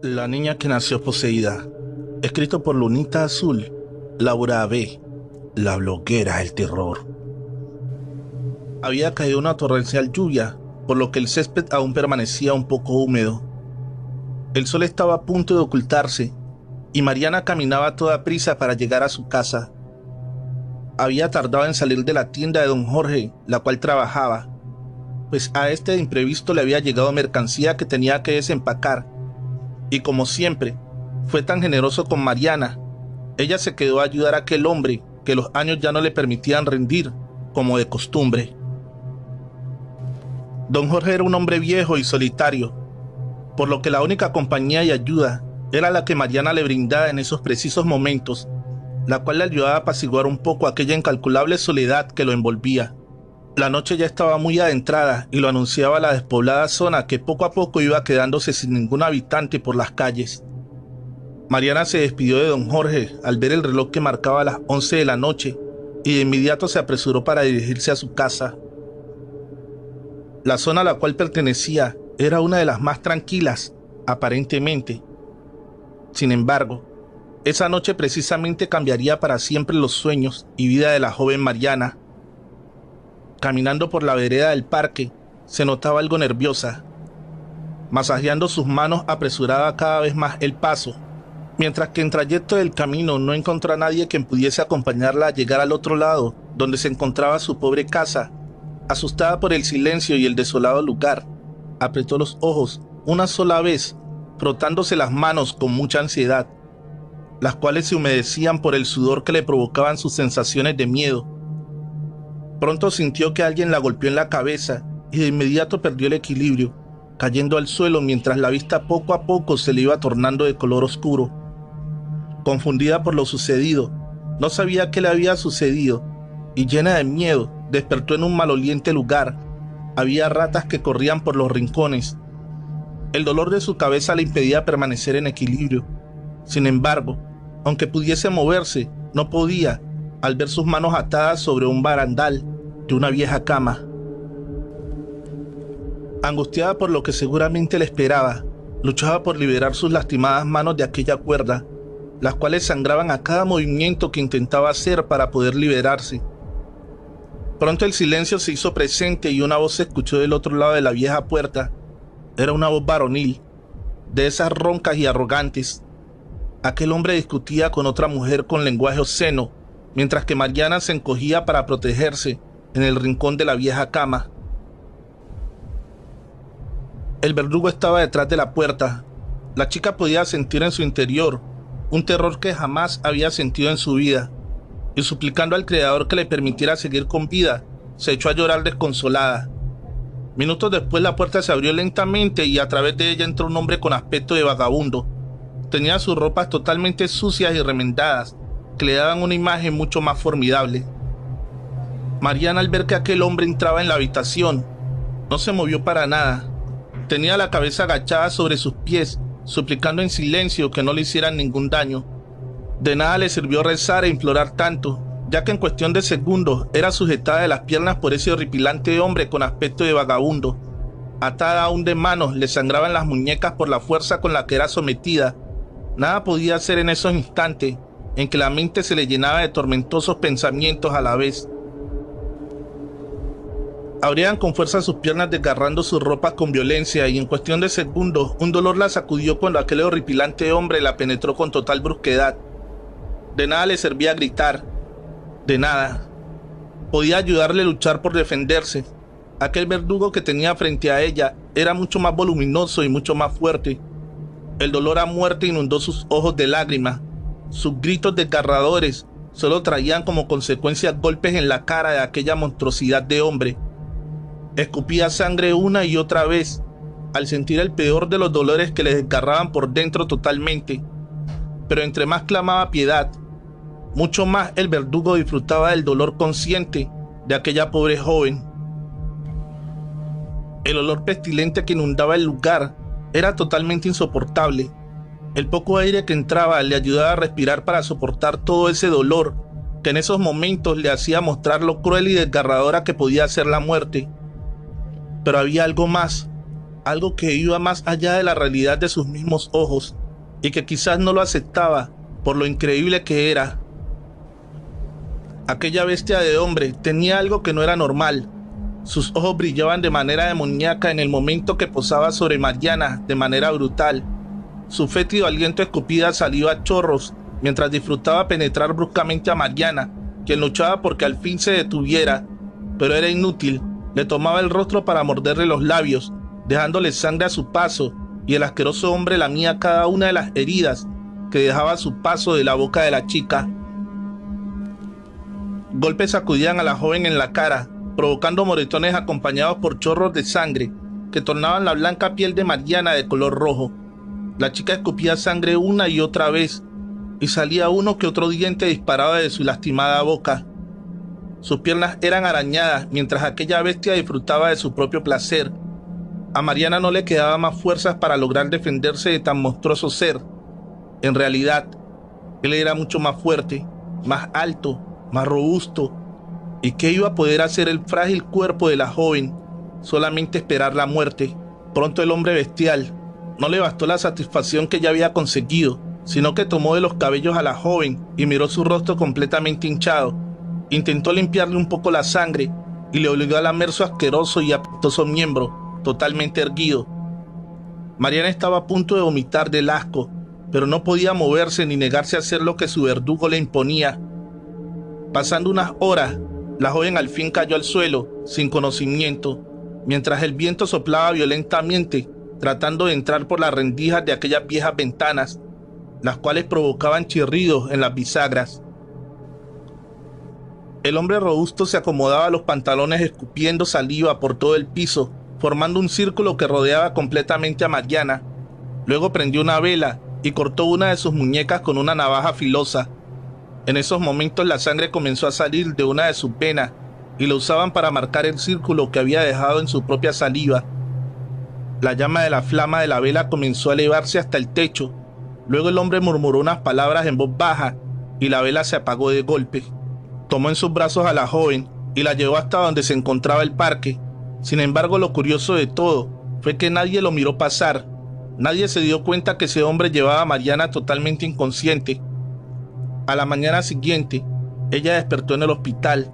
La niña que nació poseída. Escrito por Lunita Azul, Laura B., la bloguera del terror. Había caído una torrencial lluvia, por lo que el césped aún permanecía un poco húmedo. El sol estaba a punto de ocultarse, y Mariana caminaba a toda prisa para llegar a su casa. Había tardado en salir de la tienda de don Jorge, la cual trabajaba, pues a este de imprevisto le había llegado mercancía que tenía que desempacar, y como siempre, fue tan generoso con Mariana. Ella se quedó a ayudar a aquel hombre que los años ya no le permitían rendir, como de costumbre. Don Jorge era un hombre viejo y solitario, por lo que la única compañía y ayuda era la que Mariana le brindaba en esos precisos momentos, la cual le ayudaba a apaciguar un poco aquella incalculable soledad que lo envolvía. La noche ya estaba muy adentrada y lo anunciaba la despoblada zona que poco a poco iba quedándose sin ningún habitante por las calles. Mariana se despidió de don Jorge al ver el reloj que marcaba las 11 de la noche y de inmediato se apresuró para dirigirse a su casa. La zona a la cual pertenecía era una de las más tranquilas, aparentemente. Sin embargo, esa noche precisamente cambiaría para siempre los sueños y vida de la joven Mariana. Caminando por la vereda del parque, se notaba algo nerviosa. Masajeando sus manos apresuraba cada vez más el paso, mientras que en trayecto del camino no encontró a nadie quien pudiese acompañarla a llegar al otro lado, donde se encontraba su pobre casa. Asustada por el silencio y el desolado lugar, apretó los ojos una sola vez, frotándose las manos con mucha ansiedad, las cuales se humedecían por el sudor que le provocaban sus sensaciones de miedo. Pronto sintió que alguien la golpeó en la cabeza y de inmediato perdió el equilibrio, cayendo al suelo mientras la vista poco a poco se le iba tornando de color oscuro. Confundida por lo sucedido, no sabía qué le había sucedido y llena de miedo, despertó en un maloliente lugar. Había ratas que corrían por los rincones. El dolor de su cabeza le impedía permanecer en equilibrio. Sin embargo, aunque pudiese moverse, no podía, al ver sus manos atadas sobre un barandal de una vieja cama. Angustiada por lo que seguramente le esperaba, luchaba por liberar sus lastimadas manos de aquella cuerda, las cuales sangraban a cada movimiento que intentaba hacer para poder liberarse. Pronto el silencio se hizo presente y una voz se escuchó del otro lado de la vieja puerta. Era una voz varonil, de esas roncas y arrogantes. Aquel hombre discutía con otra mujer con lenguaje obsceno, mientras que Mariana se encogía para protegerse en el rincón de la vieja cama. El verdugo estaba detrás de la puerta. La chica podía sentir en su interior un terror que jamás había sentido en su vida, y suplicando al Creador que le permitiera seguir con vida, se echó a llorar desconsolada. Minutos después la puerta se abrió lentamente y a través de ella entró un hombre con aspecto de vagabundo. Tenía sus ropas totalmente sucias y remendadas, que le daban una imagen mucho más formidable. Mariana, al ver que aquel hombre entraba en la habitación, no se movió para nada. Tenía la cabeza agachada sobre sus pies, suplicando en silencio que no le hicieran ningún daño. De nada le sirvió rezar e implorar tanto, ya que en cuestión de segundos era sujetada de las piernas por ese horripilante hombre con aspecto de vagabundo. Atada aún de manos, le sangraban las muñecas por la fuerza con la que era sometida. Nada podía hacer en esos instantes en que la mente se le llenaba de tormentosos pensamientos a la vez. Abrían con fuerza sus piernas desgarrando sus ropas con violencia y en cuestión de segundos un dolor la sacudió cuando aquel horripilante hombre la penetró con total brusquedad. De nada le servía gritar, de nada. Podía ayudarle a luchar por defenderse. Aquel verdugo que tenía frente a ella era mucho más voluminoso y mucho más fuerte. El dolor a muerte inundó sus ojos de lágrimas. Sus gritos desgarradores solo traían como consecuencia golpes en la cara de aquella monstruosidad de hombre. Escupía sangre una y otra vez, al sentir el peor de los dolores que le desgarraban por dentro totalmente. Pero entre más clamaba piedad, mucho más el verdugo disfrutaba del dolor consciente de aquella pobre joven. El olor pestilente que inundaba el lugar era totalmente insoportable. El poco aire que entraba le ayudaba a respirar para soportar todo ese dolor que en esos momentos le hacía mostrar lo cruel y desgarradora que podía ser la muerte. Pero había algo más. algo que iba más allá de la realidad de sus mismos ojos y que quizás no lo aceptaba por lo increíble que era. Aquella bestia de hombre tenía algo que no era normal. Sus ojos brillaban de manera demoníaca en el momento que posaba sobre Mariana de manera brutal. Su fétido aliento escupida saliva a chorros mientras disfrutaba penetrar bruscamente a Mariana, quien luchaba porque al fin se detuviera, pero era inútil. Le tomaba el rostro para morderle los labios, dejándole sangre a su paso, y el asqueroso hombre lamía cada una de las heridas que dejaba a su paso de la boca de la chica. Golpes sacudían a la joven en la cara, provocando moretones acompañados por chorros de sangre que tornaban la blanca piel de Mariana de color rojo. La chica escupía sangre una y otra vez, y salía uno que otro diente disparado de su lastimada boca. Sus piernas eran arañadas mientras aquella bestia disfrutaba de su propio placer. A Mariana no le quedaba más fuerzas para lograr defenderse de tan monstruoso ser. En realidad, él era mucho más fuerte, más alto, más robusto. ¿Y qué iba a poder hacer el frágil cuerpo de la joven? Solamente esperar la muerte. Pronto el hombre bestial no le bastó la satisfacción que ya había conseguido, sino que tomó de los cabellos a la joven y miró su rostro completamente hinchado. Intentó limpiarle un poco la sangre y le obligó a lamer su asqueroso y apetitoso miembro, totalmente erguido. Mariana estaba a punto de vomitar del asco, pero no podía moverse ni negarse a hacer lo que su verdugo le imponía. Pasando unas horas, la joven al fin cayó al suelo, sin conocimiento, mientras el viento soplaba violentamente, tratando de entrar por las rendijas de aquellas viejas ventanas, las cuales provocaban chirridos en las bisagras. El hombre robusto se acomodaba los pantalones escupiendo saliva por todo el piso, formando un círculo que rodeaba completamente a Mariana. Luego prendió una vela y cortó una de sus muñecas con una navaja filosa. En esos momentos la sangre comenzó a salir de una de sus venas y lo usaban para marcar el círculo que había dejado en su propia saliva. La llama de la flama de la vela comenzó a elevarse hasta el techo. Luego el hombre murmuró unas palabras en voz baja y la vela se apagó de golpe. Tomó en sus brazos a la joven y la llevó hasta donde se encontraba el parque. Sin embargo, lo curioso de todo fue que nadie lo miró pasar. Nadie se dio cuenta que ese hombre llevaba a Mariana totalmente inconsciente. A la mañana siguiente, ella despertó en el hospital.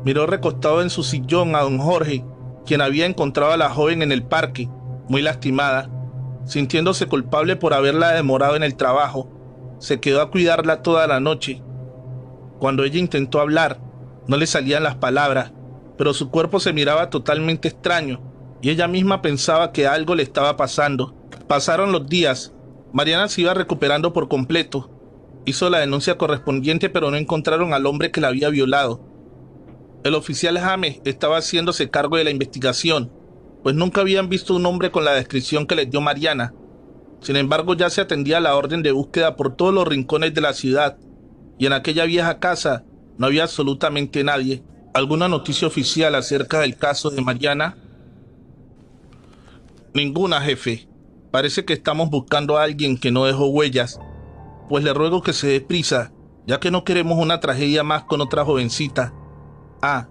Miró recostado en su sillón a don Jorge, quien había encontrado a la joven en el parque, muy lastimada. Sintiéndose culpable por haberla demorado en el trabajo, se quedó a cuidarla toda la noche. Cuando ella intentó hablar, no le salían las palabras, pero su cuerpo se miraba totalmente extraño y ella misma pensaba que algo le estaba pasando. Pasaron los días. Mariana se iba recuperando por completo. Hizo la denuncia correspondiente, pero no encontraron al hombre que la había violado. El oficial James estaba haciéndose cargo de la investigación, pues nunca habían visto un hombre con la descripción que les dio Mariana. Sin embargo, ya se atendía la orden de búsqueda por todos los rincones de la ciudad, y en aquella vieja casa no había absolutamente nadie. ¿Alguna noticia oficial acerca del caso de Mariana? Ninguna, jefe. Parece que estamos buscando a alguien que no dejó huellas. Pues le ruego que se dé prisa, ya que no queremos una tragedia más con otra jovencita. Ah,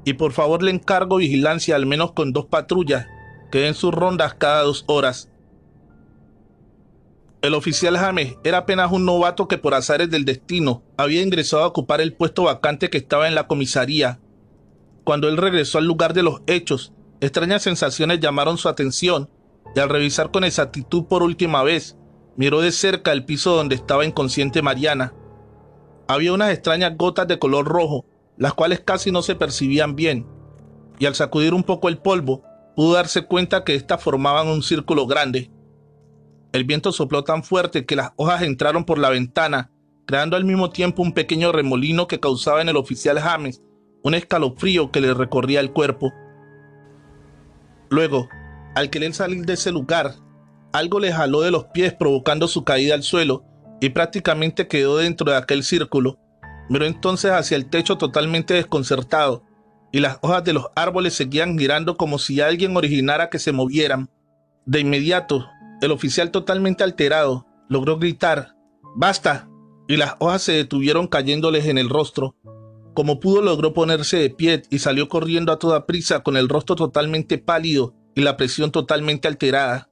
y por favor le encargo vigilancia al menos con 2 patrullas, que den sus rondas cada 2 horas. El oficial James era apenas un novato que por azares del destino había ingresado a ocupar el puesto vacante que estaba en la comisaría. Cuando él regresó al lugar de los hechos, extrañas sensaciones llamaron su atención y al revisar con exactitud por última vez, miró de cerca el piso donde estaba inconsciente Mariana. Había unas extrañas gotas de color rojo, las cuales casi no se percibían bien, y al sacudir un poco el polvo, pudo darse cuenta que éstas formaban un círculo grande. El viento sopló tan fuerte que las hojas entraron por la ventana, creando al mismo tiempo un pequeño remolino que causaba en el oficial James un escalofrío que le recorría el cuerpo. Luego, al querer salir de ese lugar, algo le jaló de los pies provocando su caída al suelo y prácticamente quedó dentro de aquel círculo. Miró entonces hacia el techo totalmente desconcertado y las hojas de los árboles seguían girando como si alguien originara que se movieran. De inmediato, el oficial totalmente alterado logró gritar ¡basta! Y las hojas se detuvieron cayéndoles en el rostro. Como pudo logró ponerse de pie y salió corriendo a toda prisa con el rostro totalmente pálido y la presión totalmente alterada.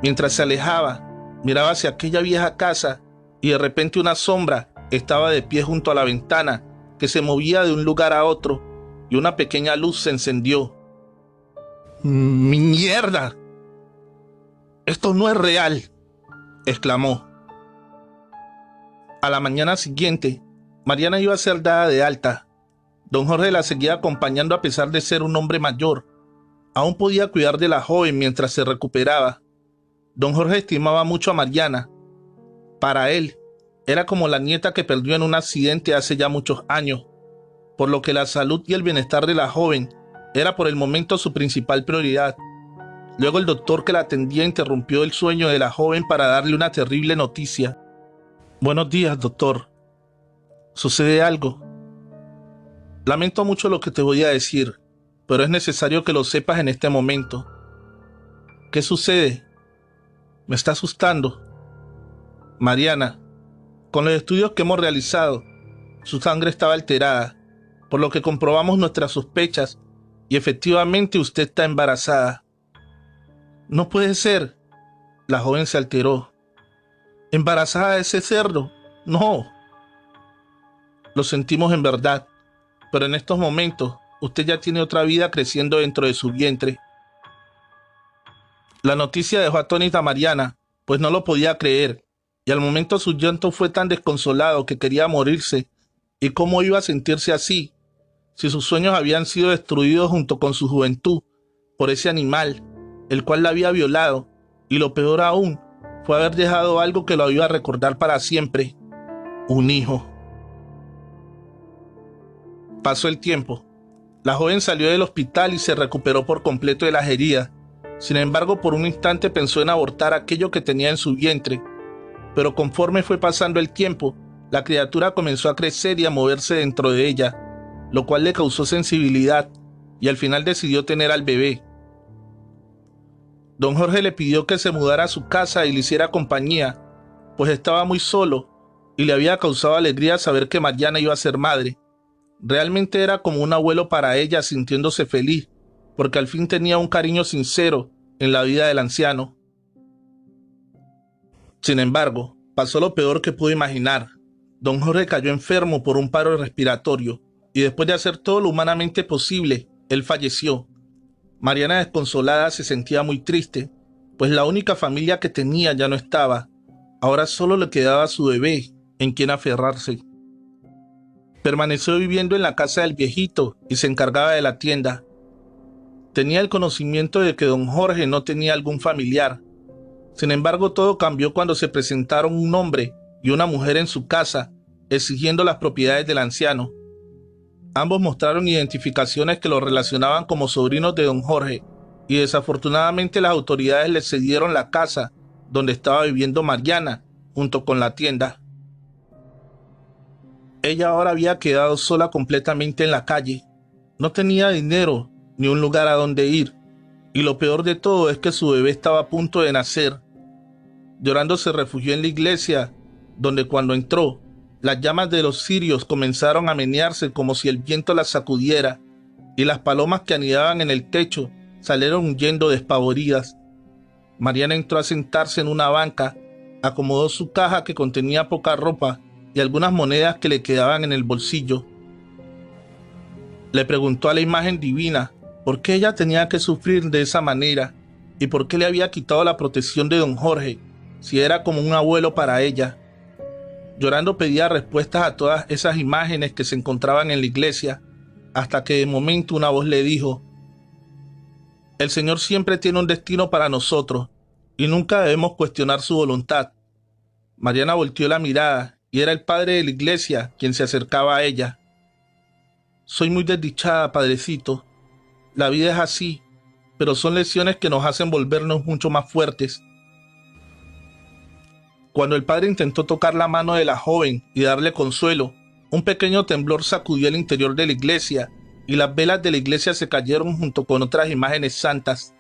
Mientras se alejaba, miraba hacia aquella vieja casa y de repente una sombra estaba de pie junto a la ventana que se movía de un lugar a otro y una pequeña luz se encendió. ¡Mierda! ¡Esto no es real!, exclamó. A la mañana siguiente, Mariana iba a ser dada de alta. Don Jorge la seguía acompañando a pesar de ser un hombre mayor. Aún podía cuidar de la joven mientras se recuperaba. Don Jorge estimaba mucho a Mariana. Para él, era como la nieta que perdió en un accidente hace ya muchos años, por lo que la salud y el bienestar de la joven era por el momento su principal prioridad. Luego el doctor que la atendía interrumpió el sueño de la joven para darle una terrible noticia. «Buenos días, doctor. ¿Sucede algo?» «Lamento mucho lo que te voy a decir, pero es necesario que lo sepas en este momento». «¿Qué sucede? Me está asustando». «Mariana, con los estudios que hemos realizado, su sangre estaba alterada, por lo que comprobamos nuestras sospechas y efectivamente usted está embarazada». «No puede ser». La joven se alteró. «¿Embarazada de ese cerdo? No». «Lo sentimos en verdad, pero en estos momentos usted ya tiene otra vida creciendo dentro de su vientre». La noticia dejó atónita a Mariana, pues no lo podía creer, y al momento su llanto fue tan desconsolado que quería morirse. ¿Y cómo iba a sentirse así, si sus sueños habían sido destruidos junto con su juventud por ese animal, el cual la había violado, y lo peor aún fue haber dejado algo que lo iba a recordar para siempre: un hijo? Pasó el tiempo. La joven salió del hospital y se recuperó por completo de las heridas. Sin embargo, por un instante pensó en abortar aquello que tenía en su vientre. Pero conforme fue pasando el tiempo, la criatura comenzó a crecer y a moverse dentro de ella, lo cual le causó sensibilidad, y al final decidió tener al bebé. Don Jorge le pidió que se mudara a su casa y le hiciera compañía, pues estaba muy solo y le había causado alegría saber que Mariana iba a ser madre. Realmente era como un abuelo para ella, sintiéndose feliz, porque al fin tenía un cariño sincero en la vida del anciano. Sin embargo, pasó lo peor que pudo imaginar. Don Jorge cayó enfermo por un paro respiratorio y después de hacer todo lo humanamente posible, él falleció. Mariana, desconsolada, se sentía muy triste, pues la única familia que tenía ya no estaba. Ahora solo le quedaba su bebé en quien aferrarse. Permaneció viviendo en la casa del viejito y se encargaba de la tienda. Tenía el conocimiento de que don Jorge no tenía algún familiar. Sin embargo, todo cambió cuando se presentaron un hombre y una mujer en su casa, exigiendo las propiedades del anciano. Ambos mostraron identificaciones que los relacionaban como sobrinos de don Jorge, y desafortunadamente las autoridades les cedieron la casa donde estaba viviendo Mariana, junto con la tienda. Ella ahora había quedado sola completamente en la calle. No tenía dinero ni un lugar a donde ir, y lo peor de todo es que su bebé estaba a punto de nacer. Llorando se refugió en la iglesia, donde cuando entró, las llamas de los cirios comenzaron a menearse como si el viento las sacudiera, y las palomas que anidaban en el techo salieron huyendo despavoridas. Mariana entró a sentarse en una banca, acomodó su caja que contenía poca ropa y algunas monedas que le quedaban en el bolsillo. Le preguntó a la imagen divina por qué ella tenía que sufrir de esa manera y por qué le había quitado la protección de don Jorge, si era como un abuelo para ella. Llorando pedía respuestas a todas esas imágenes que se encontraban en la iglesia, hasta que de momento una voz le dijo: «El Señor siempre tiene un destino para nosotros y nunca debemos cuestionar su voluntad». Mariana volteó la mirada y era el padre de la iglesia quien se acercaba a ella. «Soy muy desdichada, padrecito. La vida es así, pero son lecciones que nos hacen volvernos mucho más fuertes». Cuando el padre intentó tocar la mano de la joven y darle consuelo, un pequeño temblor sacudió el interior de la iglesia y las velas de la iglesia se cayeron junto con otras imágenes santas.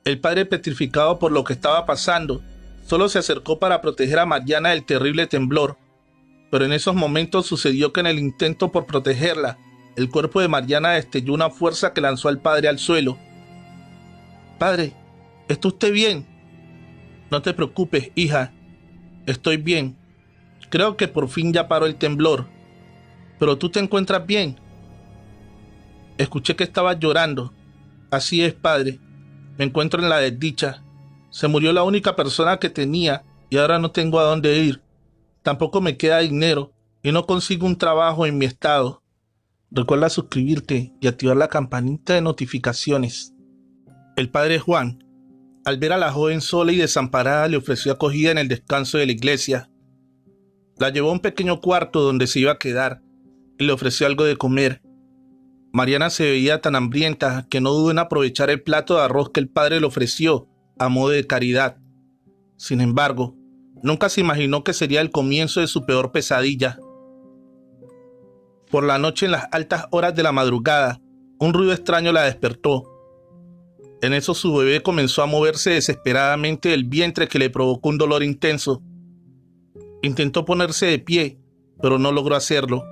El padre, petrificado por lo que estaba pasando, solo se acercó para proteger a Mariana del terrible temblor, pero en esos momentos sucedió que en el intento por protegerla, el cuerpo de Mariana destelló una fuerza que lanzó al padre al suelo. «Padre, ¿está usted bien?» «No te preocupes, hija. Estoy bien. Creo que por fin ya paró el temblor. ¿Pero tú te encuentras bien?» «Escuché que estabas llorando». «Así es, padre. Me encuentro en la desdicha. Se murió la única persona que tenía y ahora no tengo a dónde ir. Tampoco me queda dinero y no consigo un trabajo en mi estado. Recuerda suscribirte y activar la campanita de notificaciones». El padre Juan, al ver a la joven sola y desamparada, le ofreció acogida en el descanso de la iglesia. La llevó a un pequeño cuarto donde se iba a quedar y le ofreció algo de comer. Mariana se veía tan hambrienta que no dudó en aprovechar el plato de arroz que el padre le ofreció a modo de caridad. Sin embargo, nunca se imaginó que sería el comienzo de su peor pesadilla. Por la noche, en las altas horas de la madrugada, un ruido extraño la despertó. En eso su bebé comenzó a moverse desesperadamente del vientre, que le provocó un dolor intenso. Intentó ponerse de pie, pero no logró hacerlo.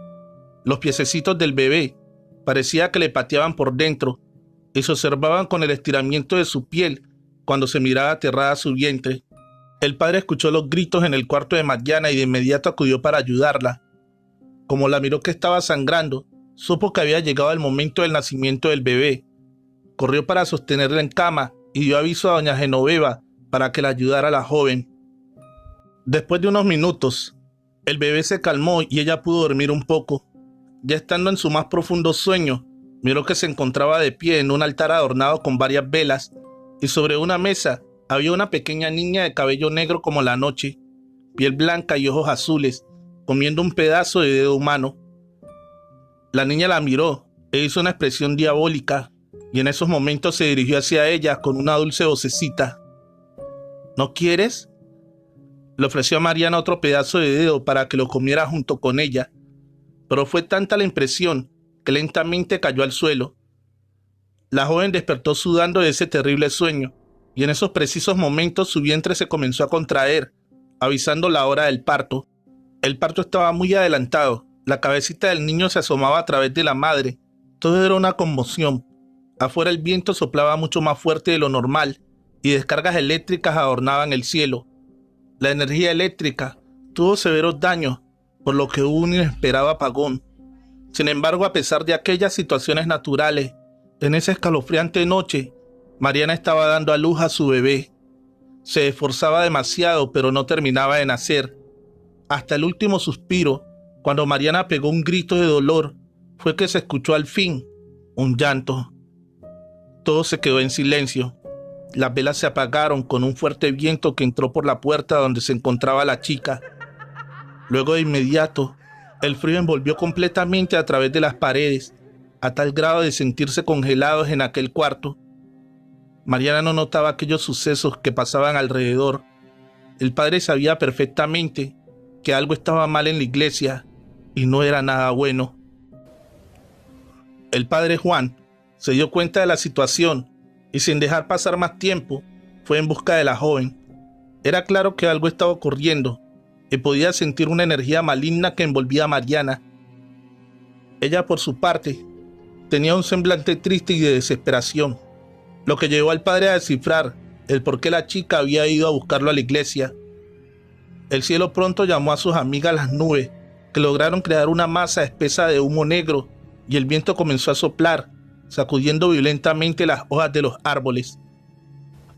Los piececitos del bebé parecía que le pateaban por dentro y se observaban con el estiramiento de su piel cuando se miraba aterrada a su vientre. El padre escuchó los gritos en el cuarto de Mariana y de inmediato acudió para ayudarla. Como la miró que estaba sangrando, supo que había llegado el momento del nacimiento del bebé. Corrió para sostenerla en cama y dio aviso a doña Genoveva para que la ayudara a la joven. Después de unos minutos, el bebé se calmó y ella pudo dormir un poco. Ya estando en su más profundo sueño, miró que se encontraba de pie en un altar adornado con varias velas y sobre una mesa había una pequeña niña de cabello negro como la noche, piel blanca y ojos azules, comiendo un pedazo de dedo humano. La niña la miró e hizo una expresión diabólica y en esos momentos se dirigió hacia ella con una dulce vocecita. ¿No quieres? Le ofreció a Mariana otro pedazo de dedo para que lo comiera junto con ella, pero fue tanta la impresión que lentamente cayó al suelo. La joven despertó sudando de ese terrible sueño y en esos precisos momentos su vientre se comenzó a contraer, avisando la hora del parto. El parto estaba muy adelantado, la cabecita del niño se asomaba a través de la madre. Todo era una conmoción. Afuera el viento soplaba mucho más fuerte de lo normal y descargas eléctricas adornaban el cielo. La energía eléctrica tuvo severos daños, por lo que hubo un inesperado apagón. Sin embargo, a pesar de aquellas situaciones naturales, en esa escalofriante noche, Mariana estaba dando a luz a su bebé. Se esforzaba demasiado, pero no terminaba de nacer. Hasta el último suspiro, cuando Mariana pegó un grito de dolor, fue que se escuchó al fin un llanto. Todo se quedó en silencio. Las velas se apagaron con un fuerte viento que entró por la puerta donde se encontraba la chica. Luego de inmediato, el frío envolvió completamente a través de las paredes, a tal grado de sentirse congelados en aquel cuarto. Mariana no notaba aquellos sucesos que pasaban alrededor. El padre sabía perfectamente que algo estaba mal en la iglesia y no era nada bueno. El padre Juan se dio cuenta de la situación y sin dejar pasar más tiempo, fue en busca de la joven. Era claro que algo estaba ocurriendo y podía sentir una energía maligna que envolvía a Mariana. Ella, por su parte, tenía un semblante triste y de desesperación, lo que llevó al padre a descifrar el por qué la chica había ido a buscarlo a la iglesia. El cielo pronto llamó a sus amigas las nubes, que lograron crear una masa espesa de humo negro, y el viento comenzó a soplar, sacudiendo violentamente las hojas de los árboles.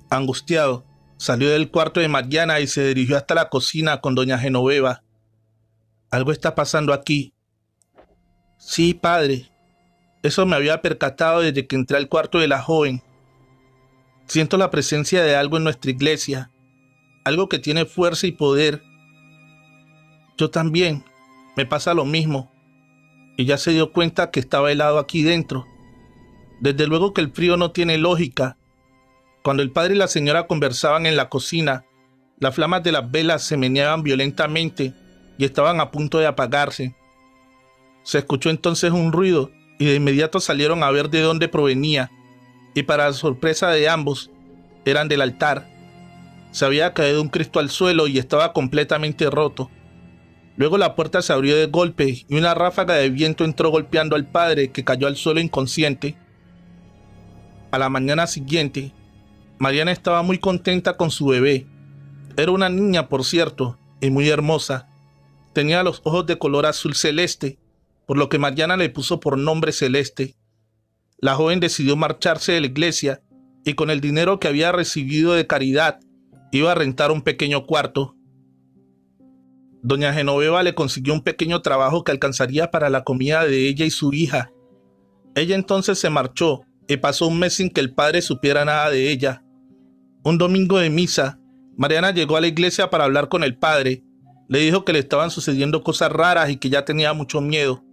Angustiado, salió del cuarto de Mariana y se dirigió hasta la cocina con doña Genoveva. «Algo está pasando aquí». «Sí, padre. Eso me había percatado desde que entré al cuarto de la joven. Siento la presencia de algo en nuestra iglesia, algo que tiene fuerza y poder. Yo también, me pasa lo mismo. Y ya se dio cuenta que estaba helado aquí dentro. Desde luego que el frío no tiene lógica. Cuando el padre y la señora conversaban en la cocina, las flamas de las velas se meneaban violentamente y estaban a punto de apagarse. Se escuchó entonces un ruido y de inmediato salieron a ver de dónde provenía, y para la sorpresa de ambos, eran del altar. Se había caído un Cristo al suelo y estaba completamente roto. Luego la puerta se abrió de golpe y una ráfaga de viento entró golpeando al padre, que cayó al suelo inconsciente. A la mañana siguiente, Mariana estaba muy contenta con su bebé. Era una niña, por cierto, y muy hermosa. Tenía los ojos de color azul celeste, por lo que Mariana le puso por nombre Celeste. La joven decidió marcharse de la iglesia y con el dinero que había recibido de caridad iba a rentar un pequeño cuarto. Doña Genoveva le consiguió un pequeño trabajo que alcanzaría para la comida de ella y su hija. Ella entonces se marchó y pasó un mes sin que el padre supiera nada de ella. Un domingo de misa, Mariana llegó a la iglesia para hablar con el padre. Le dijo que le estaban sucediendo cosas raras y que ya tenía mucho miedo.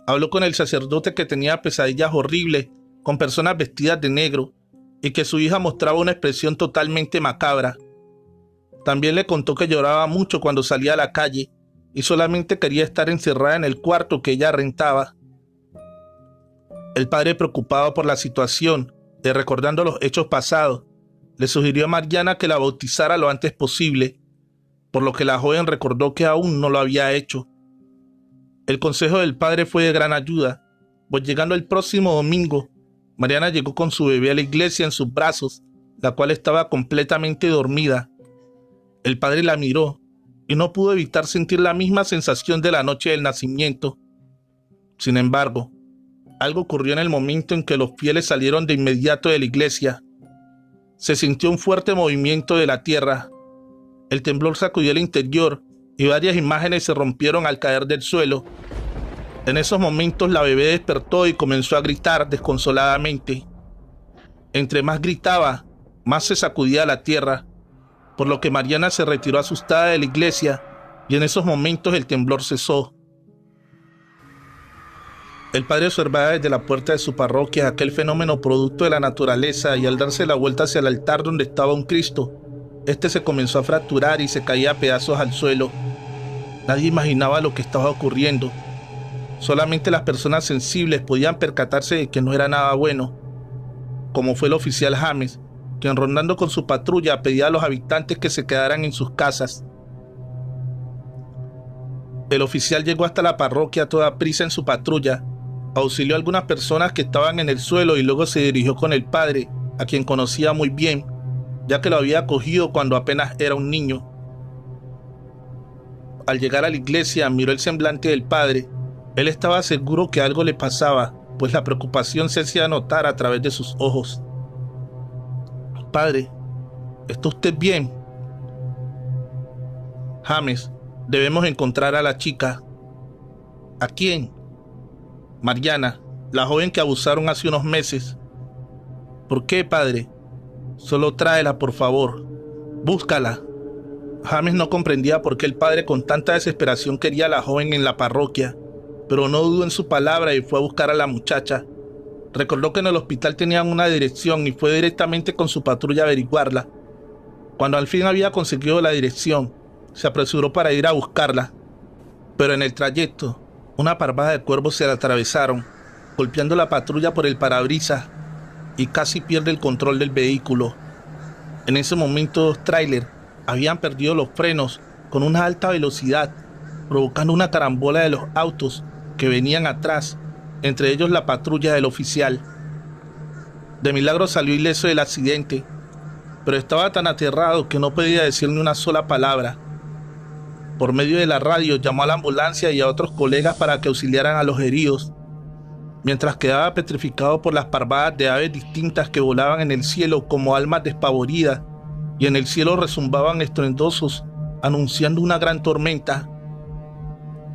Habló con el sacerdote, que tenía pesadillas horribles con personas vestidas de negro y que su hija mostraba una expresión totalmente macabra. También le contó que lloraba mucho cuando salía a la calle y solamente quería estar encerrada en el cuarto que ella rentaba. El padre, preocupado por la situación y recordando los hechos pasados, le sugirió a Mariana que la bautizara lo antes posible, por lo que la joven recordó que aún no lo había hecho. El consejo del padre fue de gran ayuda, pues llegando el próximo domingo, Mariana llegó con su bebé a la iglesia en sus brazos, la cual estaba completamente dormida. El padre la miró y no pudo evitar sentir la misma sensación de la noche del nacimiento. Sin embargo, algo ocurrió en el momento en que los fieles salieron de inmediato de la iglesia. Se sintió un fuerte movimiento de la tierra. El temblor sacudió el interior y varias imágenes se rompieron al caer del suelo. En esos momentos la bebé despertó y comenzó a gritar desconsoladamente. Entre más gritaba, más se sacudía la tierra, por lo que Mariana se retiró asustada de la iglesia y en esos momentos el temblor cesó. El padre observaba desde la puerta de su parroquia aquel fenómeno producto de la naturaleza y al darse la vuelta hacia el altar donde estaba un Cristo, este se comenzó a fracturar y se caía a pedazos al suelo. Nadie imaginaba lo que estaba ocurriendo. Solamente las personas sensibles podían percatarse de que no era nada bueno, como fue el oficial James, quien rondando con su patrulla pedía a los habitantes que se quedaran en sus casas. El oficial llegó hasta la parroquia a toda prisa en su patrulla, auxilió a algunas personas que estaban en el suelo y luego se dirigió con el padre, a quien conocía muy bien, ya que lo había acogido cuando apenas era un niño. Al llegar a la iglesia, miró el semblante del padre. Él estaba seguro que algo le pasaba, pues la preocupación se hacía notar a través de sus ojos. «Padre, ¿está usted bien?» «James, debemos encontrar a la chica». «¿A quién?» «Mariana, la joven que abusaron hace unos meses». «¿Por qué, padre?» «Solo tráela, por favor. Búscala». James no comprendía por qué el padre con tanta desesperación quería a la joven en la parroquia, pero no dudó en su palabra y fue a buscar a la muchacha. Recordó que en el hospital tenían una dirección y fue directamente con su patrulla a averiguarla. Cuando al fin había conseguido la dirección, se apresuró para ir a buscarla. Pero en el trayecto, una parvada de cuervos se la atravesaron, golpeando la patrulla por el parabrisas y casi pierde el control del vehículo. En ese momento, dos tráiler habían perdido los frenos con una alta velocidad, provocando una carambola de los autos que venían atrás, entre ellos la patrulla del oficial. De milagro salió ileso del accidente, pero estaba tan aterrado que no podía decir ni una sola palabra. Por medio de la radio llamó a la ambulancia y a otros colegas para que auxiliaran a los heridos, mientras quedaba petrificado por las parvadas de aves distintas que volaban en el cielo como almas despavoridas, y en el cielo resumbaban estruendosos, anunciando una gran tormenta.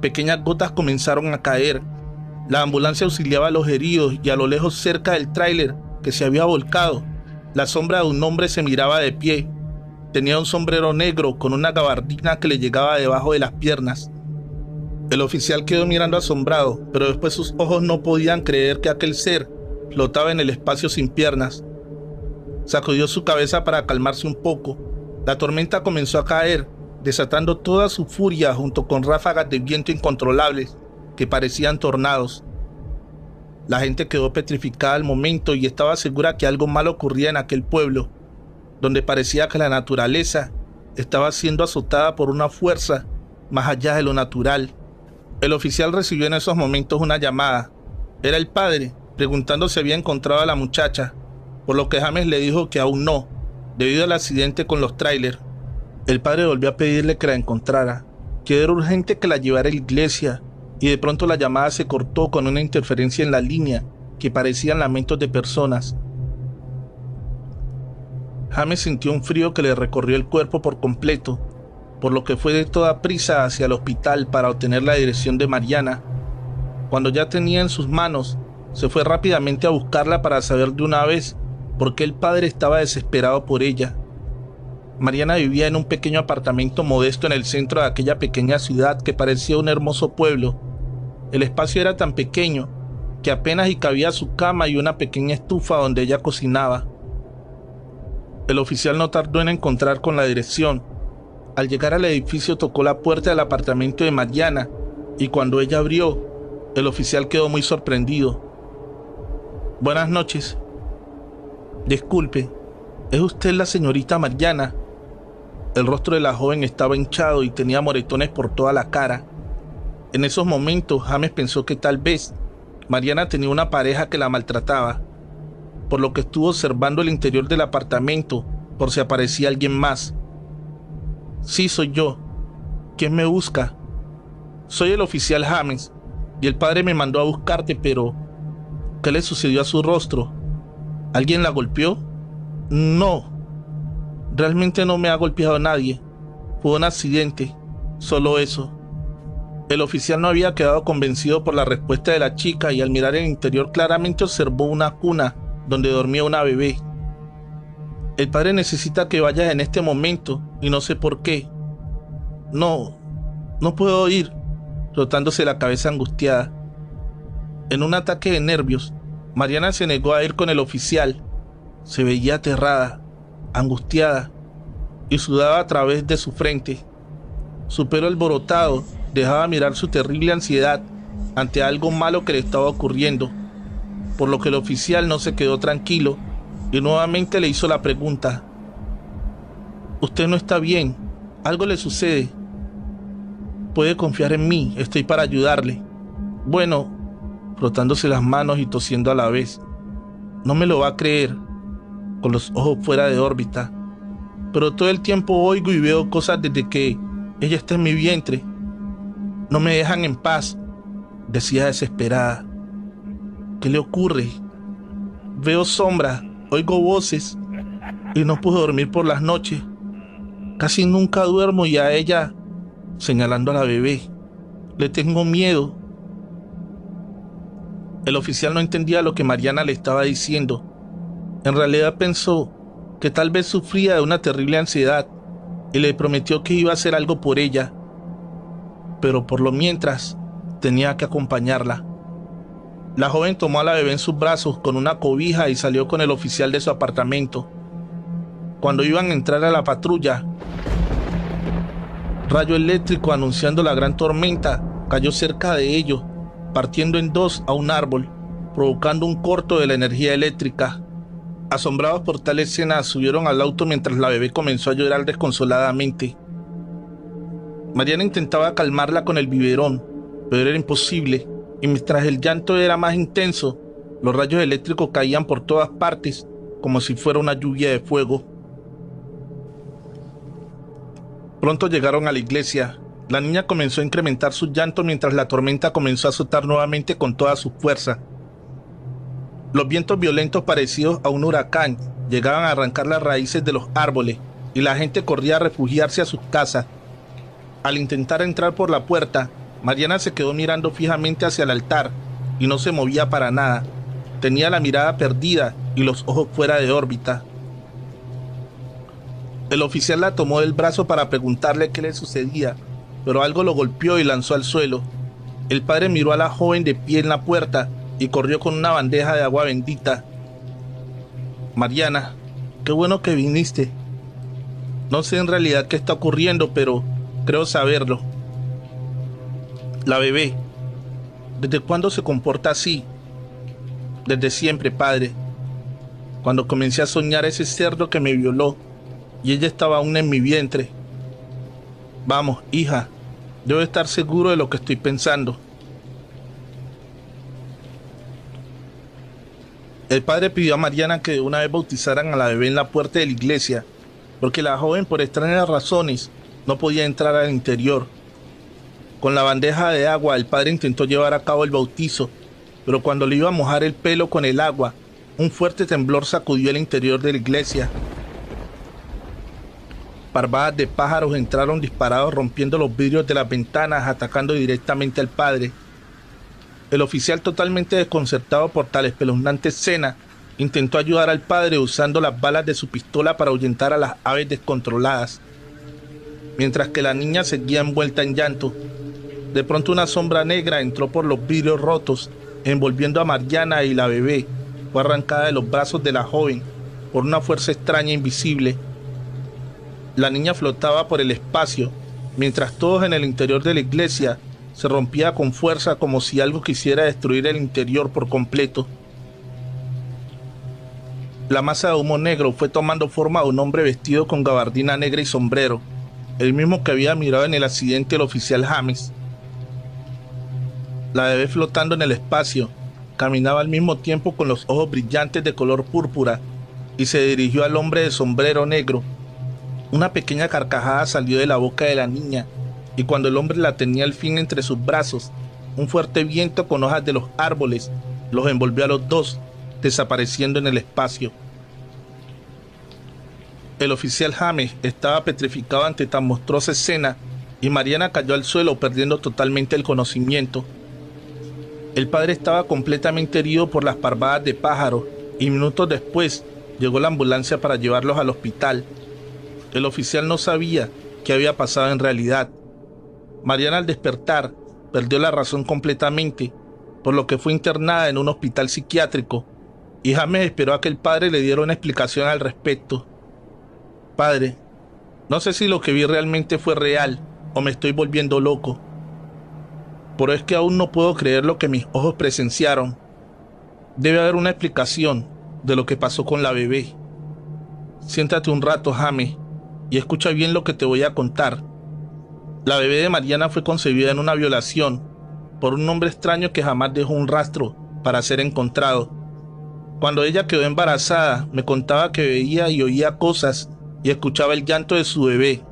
Pequeñas gotas comenzaron a caer. La ambulancia auxiliaba a los heridos y a lo lejos, cerca del tráiler que se había volcado, la sombra de un hombre se miraba de pie. Tenía un sombrero negro con una gabardina que le llegaba debajo de las piernas. El oficial quedó mirando asombrado, pero después sus ojos no podían creer que aquel ser flotaba en el espacio sin piernas. Sacudió su cabeza para calmarse un poco. La tormenta comenzó a caer, desatando toda su furia junto con ráfagas de viento incontrolables que parecían tornados. La gente quedó petrificada al momento y estaba segura que algo malo ocurría en aquel pueblo, donde parecía que la naturaleza estaba siendo azotada por una fuerza más allá de lo natural. El oficial recibió en esos momentos una llamada. Era el padre, preguntando si había encontrado a la muchacha, por lo que James le dijo que aún no, debido al accidente con los trailers. El padre volvió a pedirle que la encontrara, que era urgente que la llevara a la iglesia, y de pronto la llamada se cortó con una interferencia en la línea que parecían lamentos de personas. James sintió un frío que le recorrió el cuerpo por completo, por lo que fue de toda prisa hacia el hospital para obtener la dirección de Mariana. Cuando ya tenía en sus manos, se fue rápidamente a buscarla para saber de una vez por qué el padre estaba desesperado por ella. Mariana vivía en un pequeño apartamento modesto en el centro de aquella pequeña ciudad que parecía un hermoso pueblo. El espacio era tan pequeño que apenas y cabía su cama y una pequeña estufa donde ella cocinaba. El oficial no tardó en encontrar con la dirección. Al llegar al edificio tocó la puerta del apartamento de Mariana y cuando ella abrió, el oficial quedó muy sorprendido. «Buenas noches. Disculpe, ¿es usted la señorita Mariana?» El rostro de la joven estaba hinchado y tenía moretones por toda la cara. En esos momentos, James pensó que tal vez Mariana tenía una pareja que la maltrataba, por lo que estuvo observando el interior del apartamento por si aparecía alguien más. «Sí, soy yo. ¿Quién me busca?» «Soy el oficial James, y el padre me mandó a buscarte, pero ¿qué le sucedió a su rostro? ¿Alguien la golpeó?» «No, realmente no me ha golpeado nadie. Fue un accidente, solo eso». El oficial no había quedado convencido por la respuesta de la chica y al mirar el interior claramente observó una cuna donde dormía una bebé. «El padre necesita que vayas en este momento y no sé por qué». No puedo ir», frotándose la cabeza angustiada. En un ataque de nervios, Mariana se negó a ir con el oficial. Se veía aterrada, angustiada, y sudaba a través de su frente. Su pelo alborotado dejaba mirar su terrible ansiedad ante algo malo que le estaba ocurriendo, por lo que el oficial no se quedó tranquilo y nuevamente le hizo la pregunta: «Usted no está bien, algo le sucede. Puede confiar en mí, estoy para ayudarle». «Bueno», frotándose las manos y tosiendo a la vez, «no me lo va a creer», con los ojos fuera de órbita, «pero todo el tiempo oigo y veo cosas desde que ella está en mi vientre. No me dejan en paz», decía desesperada. «¿Qué le ocurre? Veo sombras, oigo voces y no puedo dormir por las noches. Casi nunca duermo y a ella», señalando a la bebé, «le tengo miedo». El oficial no entendía lo que Mariana le estaba diciendo. En realidad pensó que tal vez sufría de una terrible ansiedad y le prometió que iba a hacer algo por ella, pero por lo mientras tenía que acompañarla. La joven tomó a la bebé en sus brazos con una cobija y salió con el oficial de su apartamento. Cuando iban a entrar a la patrulla, rayo eléctrico anunciando la gran tormenta cayó cerca de ellos, partiendo en dos a un árbol, provocando un corto de la energía eléctrica. Asombrados por tal escena, subieron al auto mientras la bebé comenzó a llorar desconsoladamente. Mariana intentaba calmarla con el biberón, pero era imposible, y mientras el llanto era más intenso, los rayos eléctricos caían por todas partes, como si fuera una lluvia de fuego. Pronto llegaron a la iglesia. La niña comenzó a incrementar su llanto mientras la tormenta comenzó a azotar nuevamente con toda su fuerza. Los vientos violentos parecidos a un huracán llegaban a arrancar las raíces de los árboles y la gente corría a refugiarse a sus casas. Al intentar entrar por la puerta, Mariana se quedó mirando fijamente hacia el altar y no se movía para nada. Tenía la mirada perdida y los ojos fuera de órbita. El oficial la tomó del brazo para preguntarle qué le sucedía, pero algo lo golpeó y lanzó al suelo. El padre miró a la joven de pie en la puerta y corrió con una bandeja de agua bendita. «Mariana, qué bueno que viniste. No sé en realidad qué está ocurriendo, pero creo saberlo. La bebé, ¿desde cuándo se comporta así?» «Desde siempre, padre. Cuando comencé a soñar ese cerdo que me violó y ella estaba aún en mi vientre. Vamos, hija, Debo estar seguro de lo que estoy pensando. El padre pidió a Mariana que de una vez bautizaran a la bebé en la puerta de la iglesia, porque la joven, por extrañas razones, no podía entrar al interior. Con la bandeja de agua, el padre intentó llevar a cabo el bautizo, pero cuando le iba a mojar el pelo con el agua, un fuerte temblor sacudió el interior de la iglesia. Parvadas de pájaros entraron disparados rompiendo los vidrios de las ventanas, atacando directamente al padre. El oficial, totalmente desconcertado por tal espeluznante escena, intentó ayudar al padre usando las balas de su pistola para ahuyentar a las aves descontroladas. Mientras que la niña seguía envuelta en llanto, de pronto una sombra negra entró por los vidrios rotos, envolviendo a Mariana, y la bebé fue arrancada de los brazos de la joven por una fuerza extraña e invisible. La niña flotaba por el espacio, mientras todos en el interior de la iglesia se rompía con fuerza como si algo quisiera destruir el interior por completo. La masa de humo negro fue tomando forma de un hombre vestido con gabardina negra y sombrero, el mismo que había mirado en el accidente el oficial James. La bebé, flotando en el espacio, caminaba al mismo tiempo con los ojos brillantes de color púrpura y se dirigió al hombre de sombrero negro. Una pequeña carcajada salió de la boca de la niña, y cuando el hombre la tenía al fin entre sus brazos, un fuerte viento con hojas de los árboles los envolvió a los dos, desapareciendo en el espacio. El oficial James estaba petrificado ante tan monstruosa escena, y Mariana cayó al suelo perdiendo totalmente el conocimiento. El padre estaba completamente herido por las parvadas de pájaros, y minutos después llegó la ambulancia para llevarlos al hospital. El oficial no sabía qué había pasado en realidad. Mariana, al despertar, perdió la razón completamente, por lo que fue internada en un hospital psiquiátrico, y James esperó a que el padre le diera una explicación al respecto. Padre, no sé si lo que vi realmente fue real o me estoy volviendo loco, pero es que aún no puedo creer lo que mis ojos presenciaron. Debe haber una explicación de lo que pasó con la bebé. Siéntate un rato, James, y escucha bien lo que te voy a contar. La bebé de Mariana fue concebida en una violación por un hombre extraño que jamás dejó un rastro para ser encontrado. Cuando ella quedó embarazada, me contaba que veía y oía cosas y escuchaba el llanto de su bebé.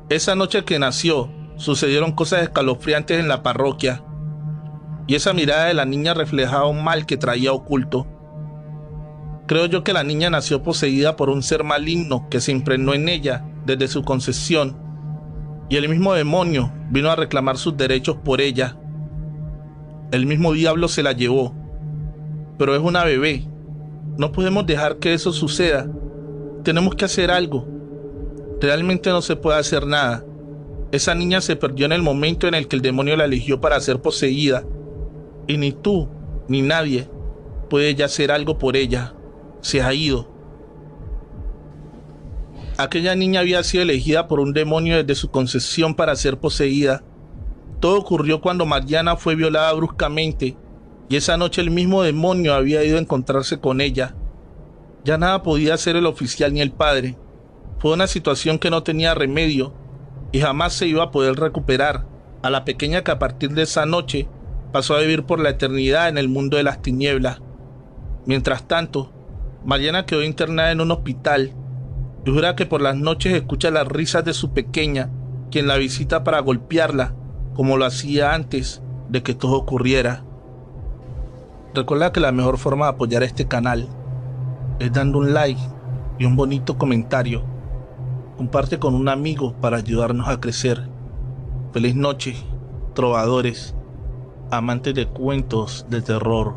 Esa noche que nació, sucedieron cosas escalofriantes en la parroquia, y esa mirada de la niña reflejaba un mal que traía oculto. Creo yo que la niña nació poseída por un ser maligno que se impregnó en ella desde su concepción, y el mismo demonio vino a reclamar sus derechos por ella. El mismo diablo se la llevó, pero es una bebé. No podemos dejar que eso suceda. Tenemos que hacer algo. Realmente no se puede hacer nada. Esa niña se perdió en el momento en el que el demonio la eligió para ser poseída, y ni tú ni nadie puede ya hacer algo por ella. Se ha ido. Aquella niña había sido elegida por un demonio desde su concepción para ser poseída. Todo ocurrió cuando Mariana fue violada bruscamente, y esa noche el mismo demonio había ido a encontrarse con ella. Ya nada podía hacer el oficial ni el padre. Fue una situación que no tenía remedio, y jamás se iba a poder recuperar a la pequeña que a partir de esa noche pasó a vivir por la eternidad en el mundo de las tinieblas. Mientras tanto, Mariana quedó internada en un hospital y jura que por las noches escucha las risas de su pequeña, quien la visita para golpearla, como lo hacía antes de que todo ocurriera. Recuerda que la mejor forma de apoyar este canal es dando un like y un bonito comentario. Comparte con un amigo para ayudarnos a crecer. Feliz noche, trovadores, amantes de cuentos de terror.